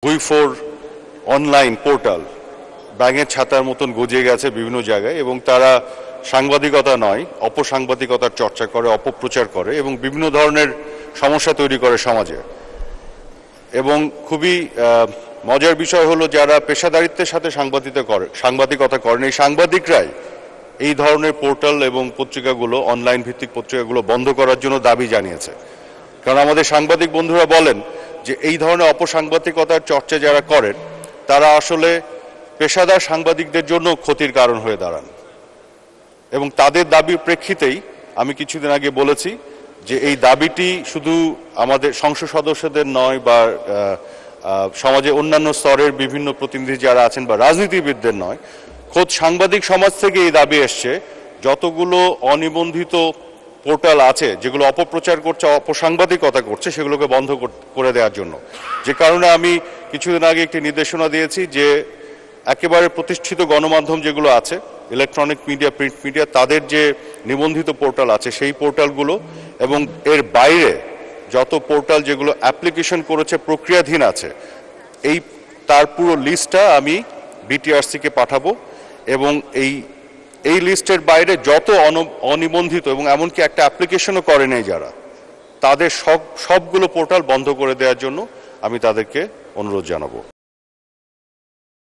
ভুই4 online portal ব্যাঙের ছাতার মতন গজিয়ে গেছে বিভিন্ন জায়গায় এবং তারা সাংবাদিকতা নয় অপসাংবাদিকতার চর্চা করে, অপপ্রচার করে এবং বিভিন্ন ধরনের সমস্যা তৈরি করে সমাজে। এবং খুবই মজার বিষয় হলো, যারা পেশাদারিত্বের সাথে সাংবাদিকতা করেন এই সাংবাদিকরাই এই ধরনের পোর্টাল এবং পত্রিকাগুলো, অনলাইন ভিত্তিক পত্রিকাগুলো বন্ধ করার জন্য দাবি জানিয়েছে। কারণ আমাদের সাংবাদিক বন্ধুরা বলেন যে এই ধরনের অপসাংবাদিকতার চর্চা যারা করেন তারা আসলে পেশাদার সাংবাদিকদের জন্য ক্ষতির কারণ হয়ে দাঁড়ান। এবং তাদের দাবির প্রেক্ষিতেই আমি কিছুদিন আগে বলেছি যে এই দাবিটি শুধু আমাদের সংসদ সদস্যদের নয় বা সমাজে অন্যান্য স্তরের বিভিন্ন প্রতিনিধি যারা আছেন বা রাজনীতিবিদদের নয়, খোদ সাংবাদিক সমাজ থেকে এই দাবি এসছে যতগুলো অনিবন্ধিত পোর্টাল আছে যেগুলো অপপ্রচার করছে, অপসাংবাদিকতা করছে, সেগুলোকে বন্ধ করে দেওয়ার জন্য। যে কারণে আমি কিছুদিন আগে একটি নির্দেশনা দিয়েছি যে একেবারে প্রতিষ্ঠিত গণমাধ্যম যেগুলো আছে, ইলেকট্রনিক মিডিয়া, প্রিন্ট মিডিয়া, তাদের যে নিবন্ধিত পোর্টাল আছে সেই পোর্টালগুলো এবং এর বাইরে যত পোর্টাল যেগুলো অ্যাপ্লিকেশন করেছে, প্রক্রিয়াধীন আছে, তার পুরো লিস্টটা আমি বিটিআরসিকে পাঠাবো এবং এই লিস্টের বাইরে যত অনিবন্ধিত এবং এমনকি একটা অ্যাপ্লিকেশনও করে নেই যারা, তাদের সবগুলো পোর্টাল বন্ধ করে দেওয়ার জন্য আমি তাদেরকে অনুরোধ জানাবো।